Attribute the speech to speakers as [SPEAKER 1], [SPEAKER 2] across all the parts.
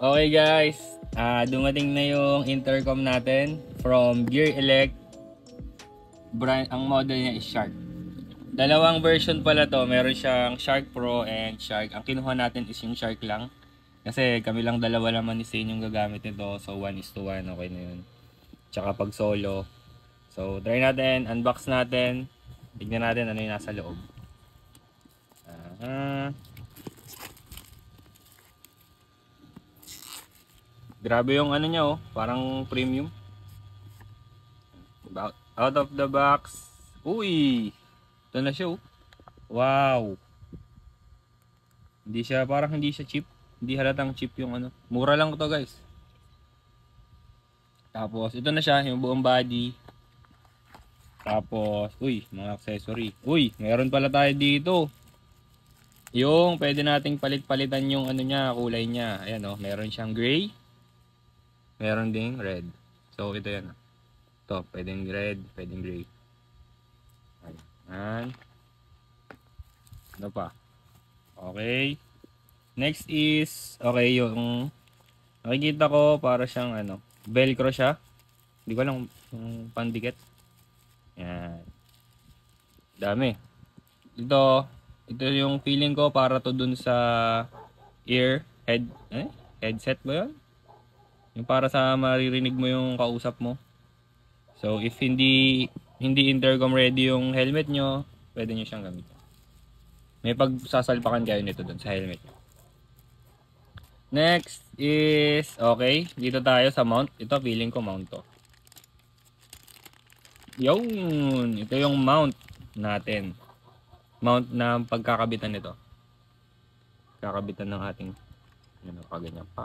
[SPEAKER 1] Okay guys, dumating na yung intercom natin from Gear Elect. Brand, ang model niya is Shark. Dalawang version pala to, meron siyang Shark Pro and Shark. Ang kinuha natin is yung Shark lang. Kasi kami lang dalawa naman ni Zane yung gagamit nito. So 1:1, okay na yun. Tsaka pag solo. So try natin, unbox natin. Tignan natin ano yung nasa loob. Grabe yung ano niya, oh, parang premium. Out of the box. Uy! Ito na siya, oh. Wow! Parang hindi siya cheap. Hindi halatang cheap yung ano. Mura lang to guys. Tapos ito na siya, yung buong body. Tapos, uy, mga accessory. Uy, meron pala tayo dito. Yung pwede nating palit-palitan yung ano niya, kulay niya. Ayan, oh, meron siyang gray. Meron ding red. So ito yan. Ito, pwedeng red, pwedeng gray. Ayan. Ano pa? Okay. Next is, okay, yung nakikita ko para siyang ano, velcro siya. Hindi ko alam yung pandikit. Ayan. Dami. Ito yung feeling ko para to dun sa headset ba yun? Yung para sa maririnig mo yung kausap mo. So if hindi intercom ready yung helmet nyo, pwede nyo siyang gamitin. May pagsasalpakan kayo nito dun sa helmet nyo. Next is, okay, dito tayo sa mount. Ito, feeling ko mount to. Yun, ito yung mount natin. Mount na pagkakabitan nito. Kakabitan ng ating, yun, ganyan pa.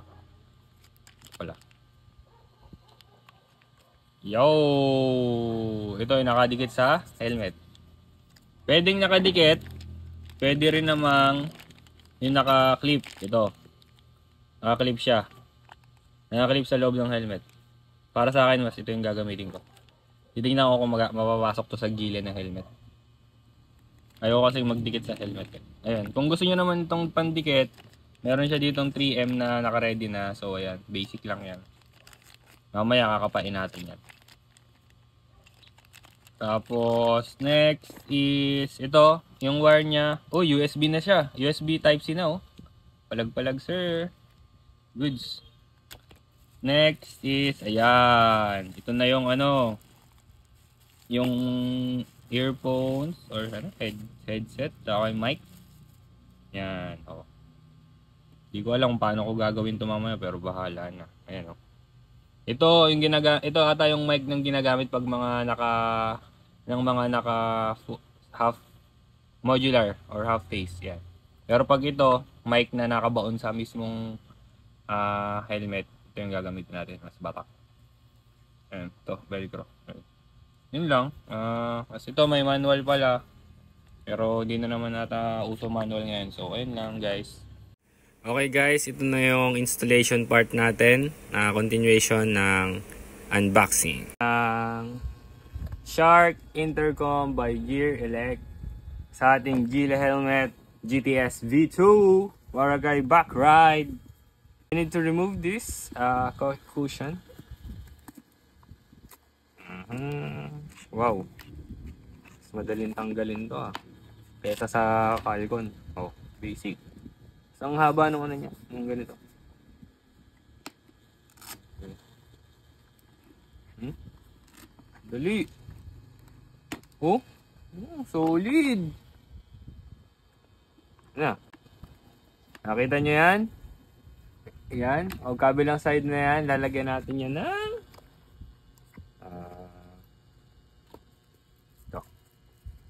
[SPEAKER 1] Wala. Yo! Ito ay nakadikit sa helmet. Pwedeng nakadikit. Pwede rin namang yung naka-clip. Ito. Naka-clip siya. Naka-clip sa loob ng helmet. Para sa akin, mas ito yung gagamitin ko. Titignan ko kung mapapasok to sa gilid ng helmet. Ayoko kasi magdikit sa helmet. Ayan. Kung gusto nyo naman itong pandikit, meron siya ditong 3M na naka-ready na. So ayan, basic lang yan. Mamaya kakapain natin yan. Tapos next is ito, yung wire niya. Oh, USB na siya. USB Type-C na, oh. Palag-palag, sir. Goods. Next is ayan. Ito na yung ano, yung earphones or ano, headset, saka yung mic. Yan, oh. Hindi ko alam kung paano ko gagawin ito mamaya, pero bahala na. Ayan, oh. Ito ata yung mic ng ginagamit pag mga naka half modular or half face, yan. Pero pag ito, mic na nakabaon sa mismong helmet, ito yung gagamitin natin, mas batak. Ayan, ito, velcro. Yun lang. Kasi ito may manual pala. Pero di na naman nata auto manual ngayon. So ayun lang guys. Okay guys, ito na yung installation part natin. Continuation ng unboxing. Shark Intercom by Gear Elect sa ating Gila Helmet GTS V2 Waragay back ride. I need to remove this cushion. Wow. Mas madaling tanggalin to kaysa sa Falcon. Oh, basic. So, ang haba ng ano niya, yung ganito. Dali. Oh, solid. Na. Nakita nyo yan? Yan. O kabilang side na yan, lalagyan natin yan ng ito.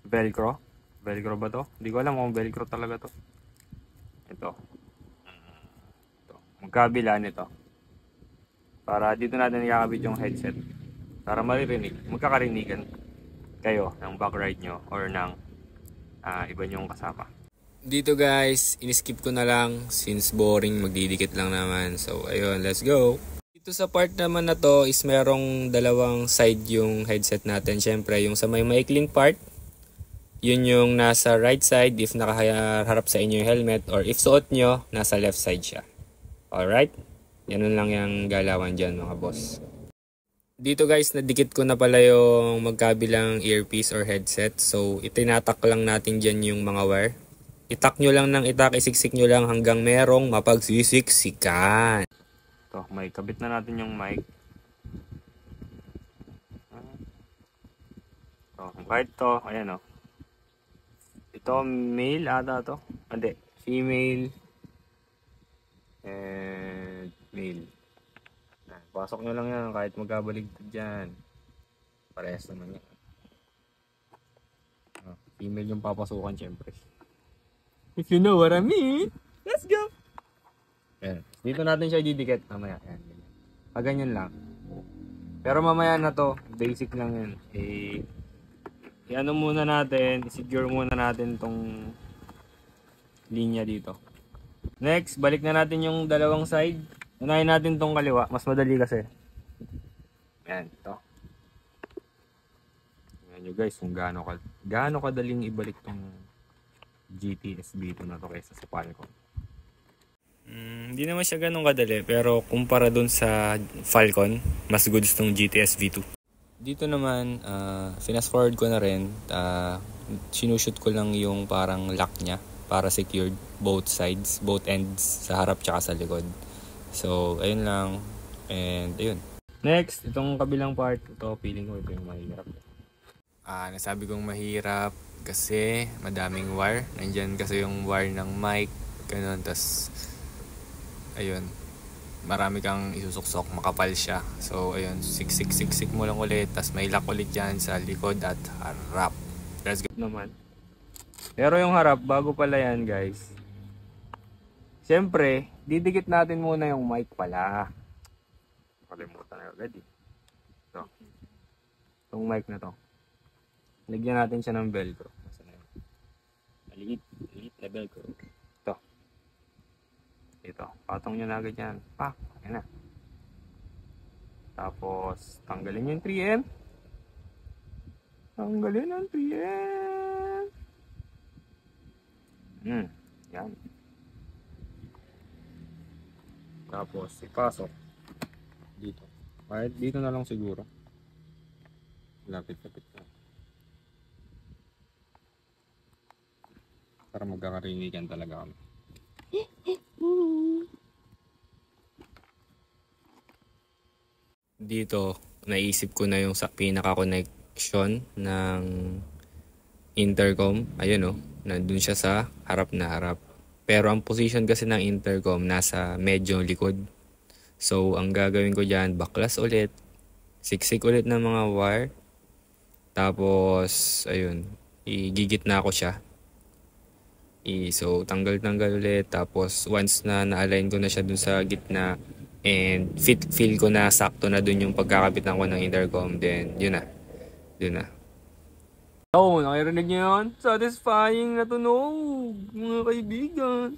[SPEAKER 1] Velcro. Velcro ba to? Hindi ko alam kung velcro talaga to. Ito. Magkabila nito. Para dito natin ikakabit yung headset. Para magkakarinigan kayo ng back ride nyo or ng iba nyong kasama. Dito guys, in-skip ko na lang since boring, magdidikit lang naman. So ayun, let's go. Dito sa part naman na to is merong dalawang side yung headset natin. Syempre yung sa may maikling part, yun yung nasa right side if nakaharap sa inyo yung helmet, or if suot nyo, nasa left side siya. Alright?
[SPEAKER 2] Ganun lang yung galawan dyan mga boss. Dito guys, nadikit ko na pala yung magkabilang earpiece or headset. So, itinatak lang natin dyan yung mga wire. Itak nyo lang ng itak, isiksik nyo lang hanggang merong mapagsisiksikan. Ito, may kabit na natin yung mic. Ito, kahit to, ayan o. Ito, male ata to. Hindi, female. And male. Pasok nyo lang yan kahit magkabaligtad dyan. Parehas naman yan. Female yung papasukan syempre. If you know what I mean, let's go! Ayan. Dito natin siya didikit mamaya. Ayan, ganyan. Ganyan lang. Pero mamaya na to, basic lang yan. I-ano muna natin, i-secure muna natin tong linya dito. Next, balik na natin yung dalawang side. Unahin natin tong kaliwa, mas madali kasi. Ayan, ito. Ayan nyo guys kung gaano kadaling ibalik tong GTSB2 na to kaysa sa Falcon. Hindi naman siya ganun kadali, pero kumpara dun sa Falcon, mas goods tong GTS V2. Dito naman, fast forward ko na rin, sinushoot ko lang yung parang lock niya para secured both sides, both ends, sa harap tsaka sa likod. So, ayun lang, and ayun. Next, itong kabilang part, ito feeling ko ito yung mahirap. Nasabi kong mahirap kasi madaming wire. Nandyan kasi yung wire ng mic, ganun, tas ayun, marami kang isusuksok, makapal siya. So ayun, siksik mo lang ulit, tas may lock ulit dyan sa likod at harap. Let's go naman. Pero yung harap, bago pala yan guys, siyempre, didikit natin muna yung mic pala. Kalimutan na agad eh. Ito, itong mic na to, lagyan natin siya ng velcro. Maliit na velcro. Ito, patong nyo na agad yan. Pak, ayan na. Tapos, tanggalin yung 3M. Tanggalin ang 3M. Yan. Tapos, ipasok dito. Kahit dito na lang siguro. Lapit-lapit na. Para magkakarinigan talaga kami. Dito, naisip ko na yung sa pinaka-connection ng intercom. Ayun nandun siya sa harap na harap. Pero ang position kasi ng intercom nasa medyo likod. So, ang gagawin ko dyan, baklas ulit. Siksik ulit ng mga wire. Tapos, ayun, igigit na ako siya. So, tanggal ulit. Tapos, once na na-align ko na siya dun sa gitna, and feel ko na sakto na dun yung pagkakapitan ko ng intercom, then yun na. Oh, nakirinig niyo yun? Satisfying na tunog, mga kaibigan.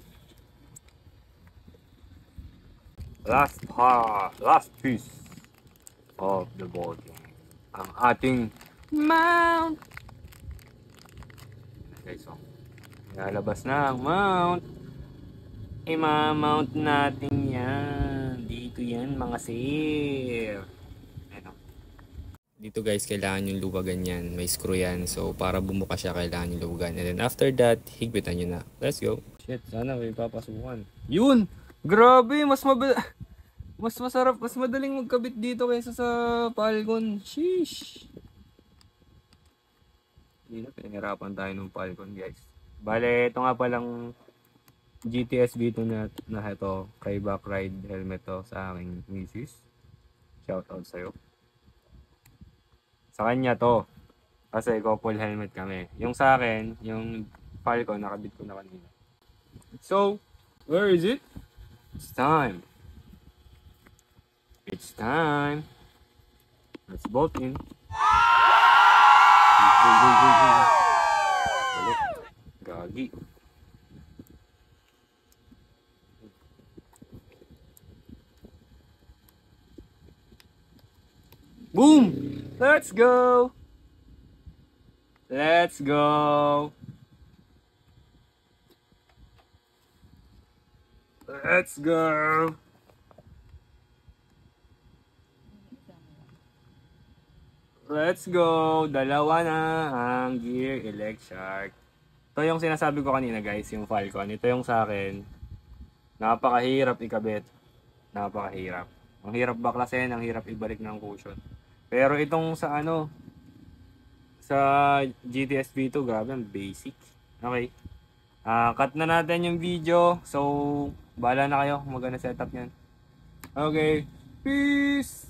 [SPEAKER 2] Last piece of the body. Ang ating mount. Okay, so lalabas na ang mount. I-mount natin yan. Dito yan mga sir. Dito guys, kailangan yung luwagan yan. May screw yan. So para bumuka siya, kailangan yung luwagan. And then after that, higpitan nyo na. Let's go. Shit, sana may papasukan. Yun! Grabe! Mas masarap, mas madaling magkabit dito kaysa sa Falcon. Sheesh! Hindi na, pinahirapan tayo ng Falcon guys. Bale, ito nga palang GTS V2 na ito, kay Backride helmet to sa aking misis. Shoutout sa'yo. Sa kanya to, kasi couple helmet kami. Yung sa akin, yung Falcon, nakabit ko na kanina. So, where is it? It's time. It's time. Let's bolt in. Gagi. Boom! Let's go! Let's go! Let's go! Let's go! Dalawa na ang Gear Elect Shark. Ito yung sinasabi ko kanina guys, yung Falcon. Ito yung sa akin. Napakahirap ikabit. Napakahirap. Ang hirap baklasin, ang hirap ibalik ng cushion. Pero itong sa ano, sa GTS V2, grabe, ang basic. Okay. Cut na natin yung video. So, bahala na kayo kung maganda setup niyan. Okay. Peace!